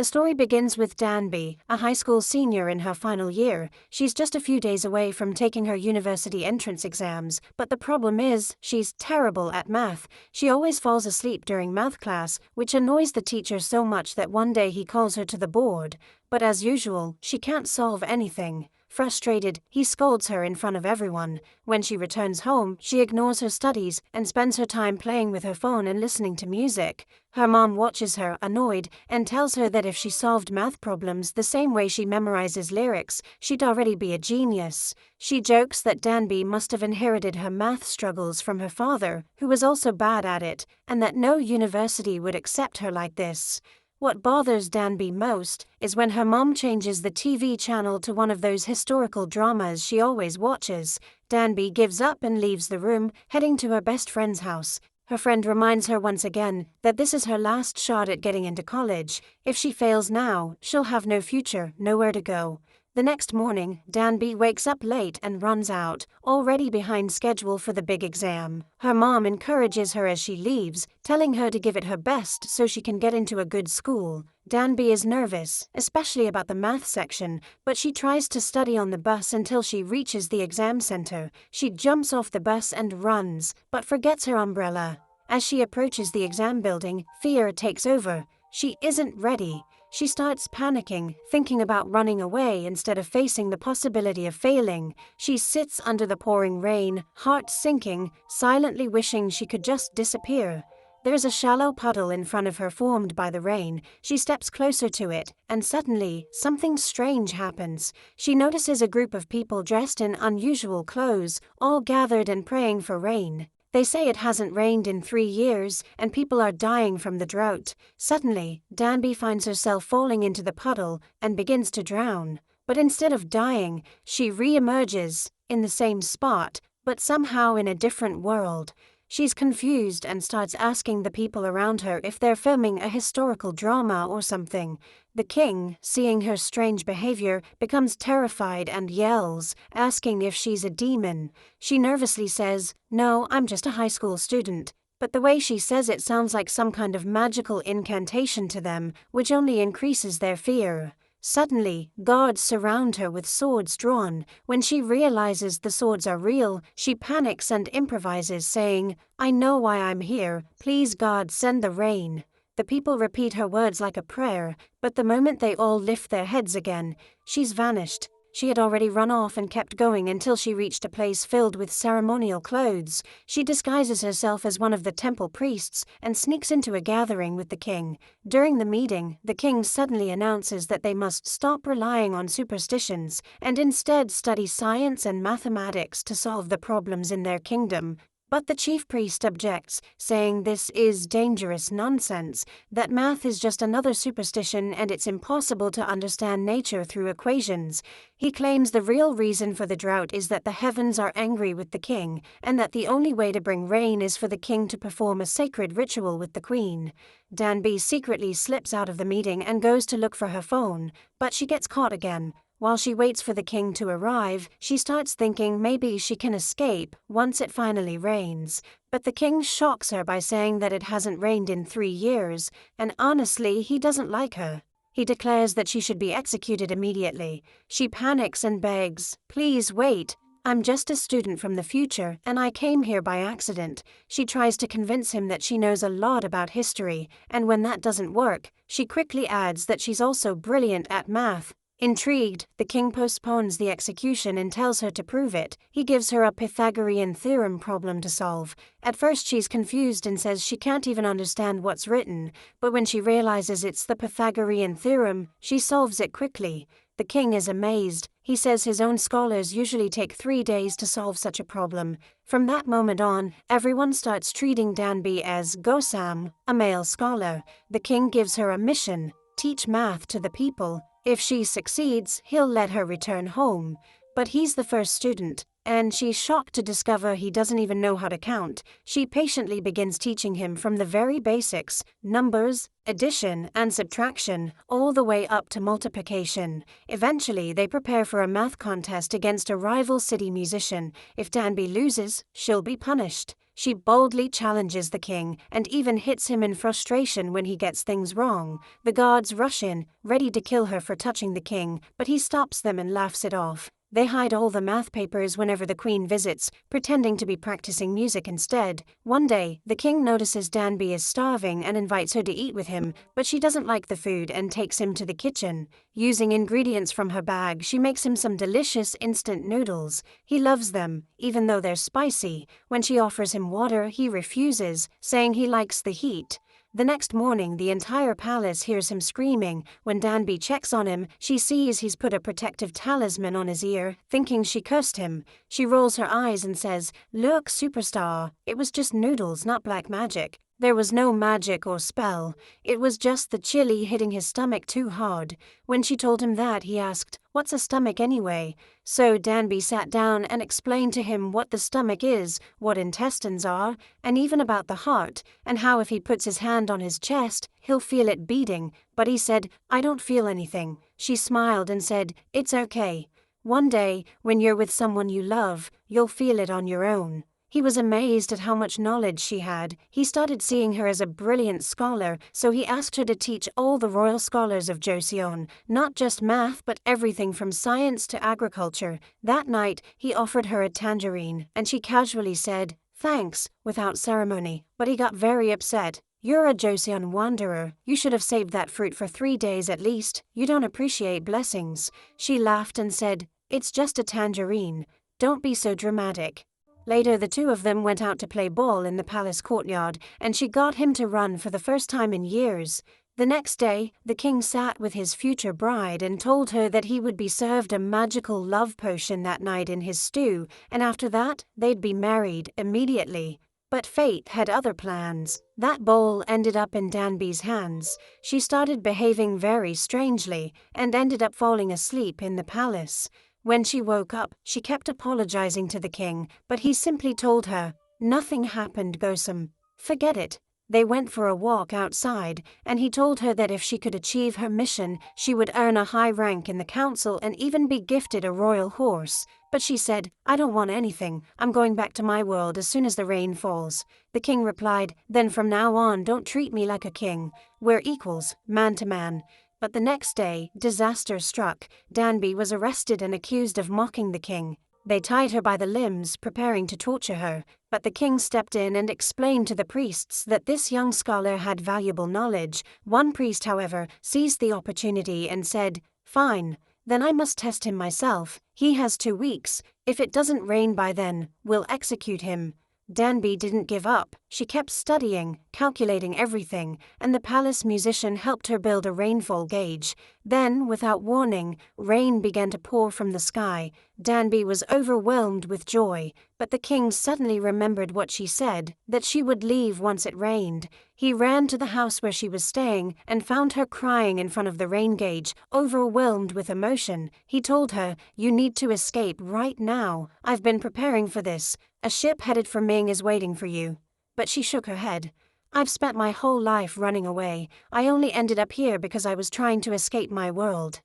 The story begins with Danby, a high school senior in her final year. She's just a few days away from taking her university entrance exams, but the problem is, she's terrible at math. She always falls asleep during math class, which annoys the teacher so much that one day he calls her to the board. But as usual, she can't solve anything. Frustrated, he scolds her in front of everyone. When she returns home, she ignores her studies and spends her time playing with her phone and listening to music. Her mom watches her, annoyed, and tells her that if she solved math problems the same way she memorizes lyrics, she'd already be a genius. She jokes that Danby must have inherited her math struggles from her father, who was also bad at it, and that no university would accept her like this. What bothers Danby most is when her mom changes the TV channel to one of those historical dramas she always watches. Danby gives up and leaves the room, heading to her best friend's house. Her friend reminds her once again that this is her last shot at getting into college. If she fails now, she'll have no future, nowhere to go. The next morning, Danby wakes up late and runs out, already behind schedule for the big exam. Her mom encourages her as she leaves, telling her to give it her best so she can get into a good school. Danby is nervous, especially about the math section, but she tries to study on the bus until she reaches the exam center. She jumps off the bus and runs, but forgets her umbrella. As she approaches the exam building, fear takes over. She isn't ready. She starts panicking, thinking about running away instead of facing the possibility of failing. She sits under the pouring rain, heart sinking, silently wishing she could just disappear. There's a shallow puddle in front of her formed by the rain. She steps closer to it, and suddenly, something strange happens. She notices a group of people dressed in unusual clothes, all gathered and praying for rain. They say it hasn't rained in 3 years, and people are dying from the drought. Suddenly, Danby finds herself falling into the puddle and begins to drown. But instead of dying, she re-emerges in the same spot, but somehow in a different world. She's confused and starts asking the people around her if they're filming a historical drama or something. The king, seeing her strange behavior, becomes terrified and yells, asking if she's a demon. She nervously says, "No, I'm just a high school student." But the way she says it sounds like some kind of magical incantation to them, which only increases their fear. Suddenly, guards surround her with swords drawn. When she realizes the swords are real, she panics and improvises, saying, "I know why I'm here. Please God, send the rain." The people repeat her words like a prayer, but the moment they all lift their heads again, she's vanished. She had already run off and kept going until she reached a place filled with ceremonial clothes. She disguises herself as one of the temple priests and sneaks into a gathering with the king. During the meeting, the king suddenly announces that they must stop relying on superstitions and instead study science and mathematics to solve the problems in their kingdom. But the chief priest objects, saying this is dangerous nonsense, that math is just another superstition and it's impossible to understand nature through equations. He claims the real reason for the drought is that the heavens are angry with the king, and that the only way to bring rain is for the king to perform a sacred ritual with the queen. Danby secretly slips out of the meeting and goes to look for her phone, but she gets caught again. While she waits for the king to arrive, she starts thinking maybe she can escape once it finally rains. But the king shocks her by saying that it hasn't rained in 3 years, and honestly, he doesn't like her. He declares that she should be executed immediately. She panics and begs, "Please wait. I'm just a student from the future, and I came here by accident." She tries to convince him that she knows a lot about history, and when that doesn't work, she quickly adds that she's also brilliant at math. Intrigued, the king postpones the execution and tells her to prove it. He gives her a Pythagorean theorem problem to solve. At first she's confused and says she can't even understand what's written, but when she realizes it's the Pythagorean theorem, she solves it quickly. The king is amazed. He says his own scholars usually take 3 days to solve such a problem. From that moment on, everyone starts treating Danby as Gosam, a male scholar. The king gives her a mission: teach math to the people. If she succeeds, he'll let her return home. But he's the first student, and she's shocked to discover he doesn't even know how to count. She patiently begins teaching him from the very basics: numbers, addition and subtraction, all the way up to multiplication. Eventually, they prepare for a math contest against a rival city musician. If Danby loses, she'll be punished. She boldly challenges the king and even hits him in frustration when he gets things wrong. The guards rush in, ready to kill her for touching the king, but he stops them and laughs it off. They hide all the math papers whenever the queen visits, pretending to be practicing music instead. One day, the king notices Danby is starving and invites her to eat with him, but she doesn't like the food and takes him to the kitchen. Using ingredients from her bag, she makes him some delicious instant noodles. He loves them, even though they're spicy. When she offers him water, he refuses, saying he likes the heat. The next morning, the entire palace hears him screaming. When Danby checks on him, she sees he's put a protective talisman on his ear, thinking she cursed him. She rolls her eyes and says, "Look, superstar, it was just noodles, not black magic." There was no magic or spell. It was just the chili hitting his stomach too hard. When she told him that, he asked, "What's a stomach anyway?" So Danby sat down and explained to him what the stomach is, what intestines are, and even about the heart, and how if he puts his hand on his chest, he'll feel it beating. But he said, "I don't feel anything." She smiled and said, "It's okay. One day, when you're with someone you love, you'll feel it on your own." He was amazed at how much knowledge she had. He started seeing her as a brilliant scholar, so he asked her to teach all the royal scholars of Joseon, not just math but everything from science to agriculture. That night, he offered her a tangerine, and she casually said, "Thanks," without ceremony, but he got very upset. "You're a Joseon wanderer. You should have saved that fruit for 3 days at least. You don't appreciate blessings." She laughed and said, "It's just a tangerine. Don't be so dramatic." Later, the two of them went out to play ball in the palace courtyard, and she got him to run for the first time in years. The next day, the king sat with his future bride and told her that he would be served a magical love potion that night in his stew, and after that, they'd be married immediately. But fate had other plans. That bowl ended up in Danby's hands. She started behaving very strangely and ended up falling asleep in the palace. When she woke up, she kept apologizing to the king, but he simply told her, "Nothing happened, Gosum. Forget it." They went for a walk outside, and he told her that if she could achieve her mission, she would earn a high rank in the council and even be gifted a royal horse. But she said, "I don't want anything. I'm going back to my world as soon as the rain falls." The king replied, "Then from now on, don't treat me like a king. We're equals, man to man." But the next day, disaster struck. Danby was arrested and accused of mocking the king. They tied her by the limbs, preparing to torture her, but the king stepped in and explained to the priests that this young scholar had valuable knowledge. One priest, however, seized the opportunity and said, "Fine, then I must test him myself. He has 2 weeks. If it doesn't rain by then, we'll execute him." Danby didn't give up. She kept studying, calculating everything, and the palace musician helped her build a rainfall gauge. Then, without warning, rain began to pour from the sky. Danby was overwhelmed with joy, but the king suddenly remembered what she said, that she would leave once it rained. He ran to the house where she was staying and found her crying in front of the rain gauge, overwhelmed with emotion. He told her, "You need to escape right now. I've been preparing for this. A ship headed for Ming is waiting for you." But she shook her head. "I've spent my whole life running away. I only ended up here because I was trying to escape my world."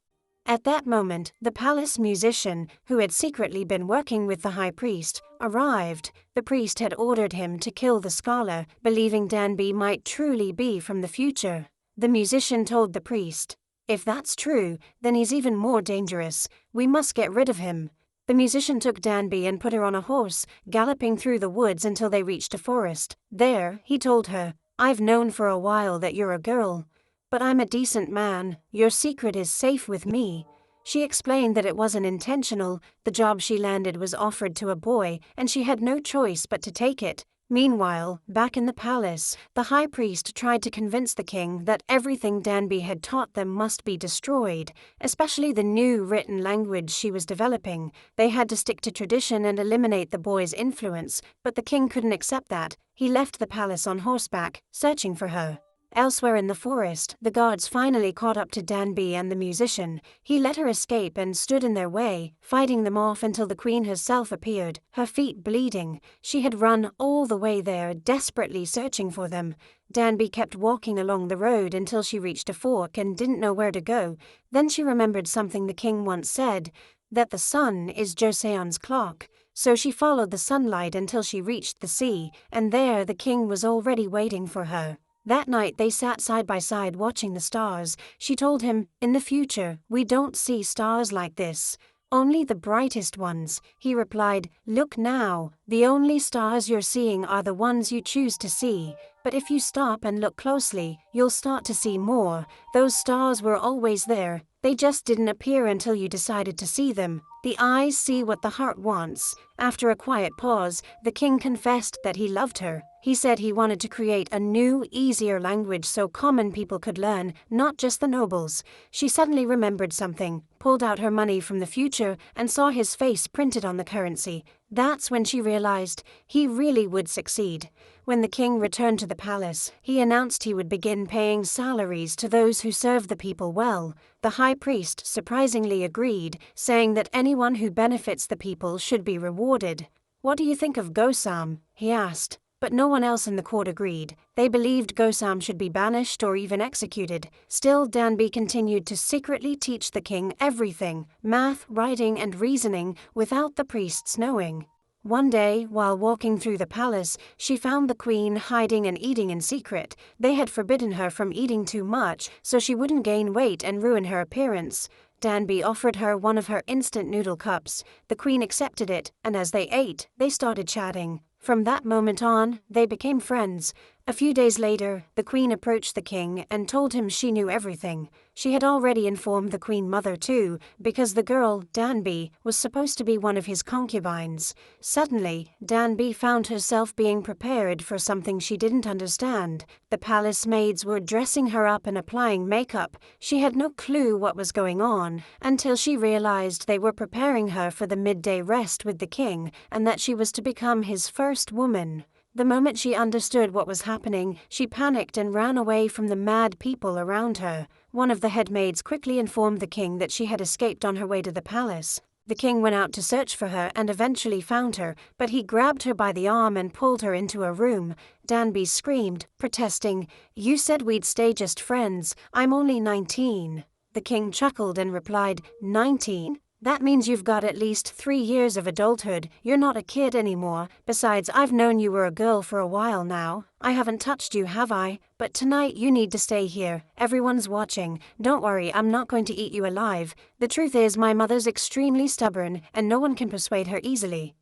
At that moment, the palace musician, who had secretly been working with the high priest, arrived. The priest had ordered him to kill the scholar, believing Danby might truly be from the future. The musician told the priest, "If that's true, then he's even more dangerous. We must get rid of him." The musician took Danby and put her on a horse, galloping through the woods until they reached a forest. There, he told her, "I've known for a while that you're a girl, but I'm a decent man. Your secret is safe with me." She explained that it wasn't intentional. The job she landed was offered to a boy, and she had no choice but to take it. Meanwhile, back in the palace, the high priest tried to convince the king that everything Danby had taught them must be destroyed, especially the new written language she was developing. They had to stick to tradition and eliminate the boy's influence, but the king couldn't accept that. He left the palace on horseback, searching for her. Elsewhere in the forest, the guards finally caught up to Danby and the musician. He let her escape and stood in their way, fighting them off until the queen herself appeared, her feet bleeding. She had run all the way there, desperately searching for them. Danby kept walking along the road until she reached a fork and didn't know where to go. Then she remembered something the king once said, that the sun is Joseon's clock. So she followed the sunlight until she reached the sea, and there the king was already waiting for her. That night they sat side by side watching the stars. She told him, "In the future, we don't see stars like this. Only the brightest ones." He replied, "Look now, the only stars you're seeing are the ones you choose to see. But if you stop and look closely, you'll start to see more. Those stars were always there. They just didn't appear until you decided to see them. The eyes see what the heart wants." After a quiet pause, the king confessed that he loved her. He said he wanted to create a new, easier language so common people could learn, not just the nobles. She suddenly remembered something, pulled out her money from the future, and saw his face printed on the currency. That's when she realized he really would succeed. When the king returned to the palace, he announced he would begin paying salaries to those who serve the people well. The high priest surprisingly agreed, saying that anyone who benefits the people should be rewarded. "What do you think of Gosam?" he asked. But no one else in the court agreed. They believed Gosam should be banished or even executed. Still, Danby continued to secretly teach the king everything, math, writing, and reasoning, without the priests knowing. One day, while walking through the palace, she found the queen hiding and eating in secret. They had forbidden her from eating too much, so she wouldn't gain weight and ruin her appearance. Danby offered her one of her instant noodle cups. The queen accepted it, and as they ate, they started chatting. From that moment on, they became friends. A few days later, the queen approached the king and told him she knew everything. She had already informed the queen mother too, because the girl, Danby, was supposed to be one of his concubines. Suddenly, Danby found herself being prepared for something she didn't understand. The palace maids were dressing her up and applying makeup. She had no clue what was going on, until she realized they were preparing her for the midday rest with the king, and that she was to become his first woman. The moment she understood what was happening, she panicked and ran away from the mad people around her. One of the head maids quickly informed the king that she had escaped on her way to the palace. The king went out to search for her and eventually found her, but he grabbed her by the arm and pulled her into a room. Danby screamed, protesting, "You said we'd stay just friends. I'm only 19. The king chuckled and replied, 19? That means you've got at least 3 years of adulthood. You're not a kid anymore. Besides, I've known you were a girl for a while now. I haven't touched you, have I? But tonight you need to stay here. Everyone's watching. Don't worry, I'm not going to eat you alive. The truth is, my mother's extremely stubborn, and no one can persuade her easily."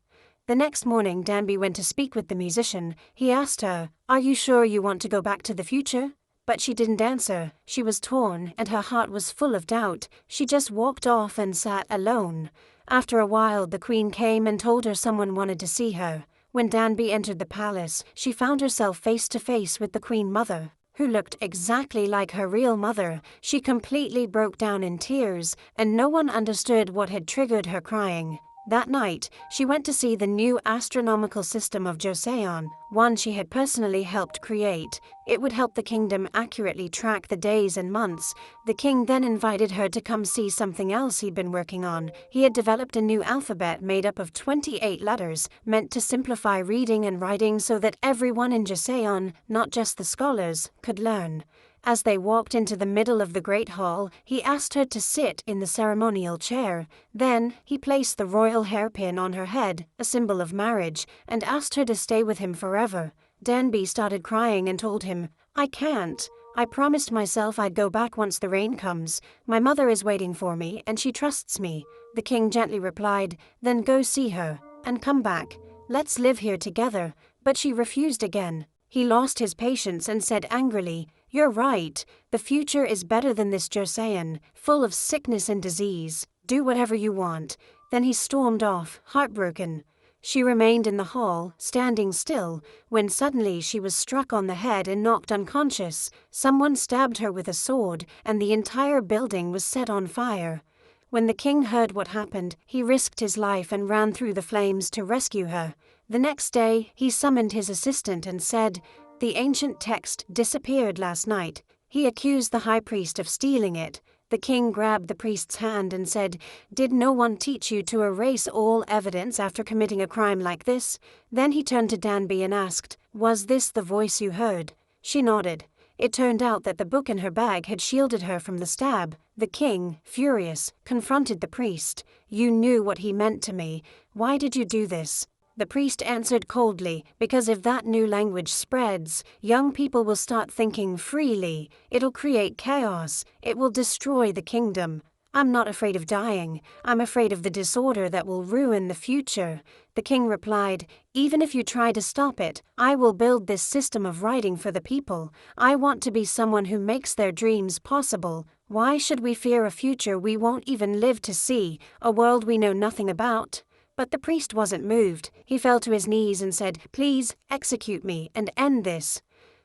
The next morning, Danby went to speak with the musician. He asked her, "Are you sure you want to go back to the future?" But she didn't answer. She was torn, and her heart was full of doubt. She just walked off and sat alone. After a while, the queen came and told her someone wanted to see her. When Danby entered the palace, she found herself face to face with the queen mother, who looked exactly like her real mother. She completely broke down in tears, and no one understood what had triggered her crying. That night, she went to see the new astronomical system of Joseon, one she had personally helped create. It would help the kingdom accurately track the days and months. The king then invited her to come see something else he'd been working on. He had developed a new alphabet made up of 28 letters, meant to simplify reading and writing so that everyone in Joseon, not just the scholars, could learn. As they walked into the middle of the great hall, he asked her to sit in the ceremonial chair. Then, he placed the royal hairpin on her head, a symbol of marriage, and asked her to stay with him forever. Danby started crying and told him, "I can't. I promised myself I'd go back once the rain comes. My mother is waiting for me, and she trusts me." The king gently replied, "Then go see her, and come back. Let's live here together." But she refused again. He lost his patience and said angrily, "You're right. The future is better than this Joseon, full of sickness and disease. Do whatever you want." Then he stormed off, heartbroken. She remained in the hall, standing still, when suddenly she was struck on the head and knocked unconscious. Someone stabbed her with a sword, and the entire building was set on fire. When the king heard what happened, he risked his life and ran through the flames to rescue her. The next day, he summoned his assistant and said, "The ancient text disappeared last night." He accused the high priest of stealing it. The king grabbed the priest's hand and said, "Did no one teach you to erase all evidence after committing a crime like this?" Then he turned to Danby and asked, "Was this the voice you heard?" She nodded. It turned out that the book in her bag had shielded her from the stab. The king, furious, confronted the priest. "You knew what he meant to me. Why did you do this?" The priest answered coldly, "Because if that new language spreads, young people will start thinking freely. It'll create chaos. It will destroy the kingdom. I'm not afraid of dying. I'm afraid of the disorder that will ruin the future." The king replied, "Even if you try to stop it, I will build this system of writing for the people. I want to be someone who makes their dreams possible. Why should we fear a future we won't even live to see, a world we know nothing about?" But the priest wasn't moved. He fell to his knees and said, "Please execute me and end this."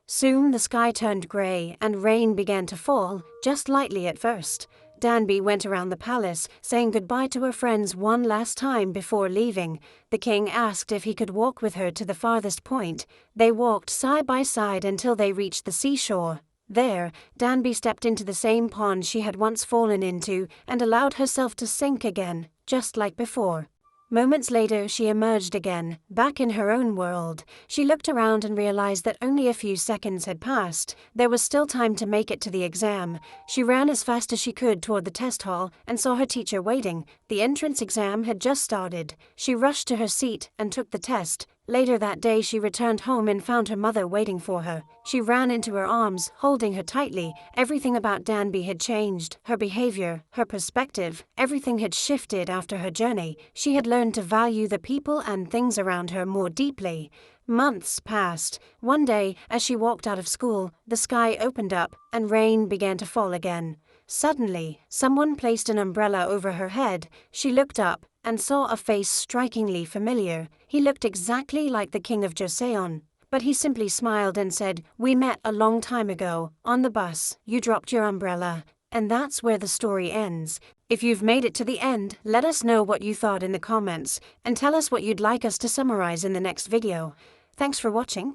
Soon the sky turned grey and rain began to fall, just lightly at first. Danby went around the palace, saying goodbye to her friends one last time before leaving. The king asked if he could walk with her to the farthest point. They walked side by side until they reached the seashore. There, Danby stepped into the same pond she had once fallen into and allowed herself to sink again, just like before. Moments later, she emerged again, back in her own world. She looked around and realized that only a few seconds had passed. There was still time to make it to the exam. She ran as fast as she could toward the test hall and saw her teacher waiting. The entrance exam had just started. She rushed to her seat and took the test. Later that day, she returned home and found her mother waiting for her. She ran into her arms, holding her tightly. Everything about Danby had changed. Her behavior, her perspective, everything had shifted after her journey. She had learned to value the people and things around her more deeply. Months passed. One day, as she walked out of school, the sky opened up and rain began to fall again. Suddenly, someone placed an umbrella over her head. She looked up and saw a face strikingly familiar. He looked exactly like the king of Joseon. But he simply smiled and said, "We met a long time ago, on the bus. You dropped your umbrella." And that's where the story ends. If you've made it to the end, let us know what you thought in the comments, and tell us what you'd like us to summarize in the next video. Thanks for watching.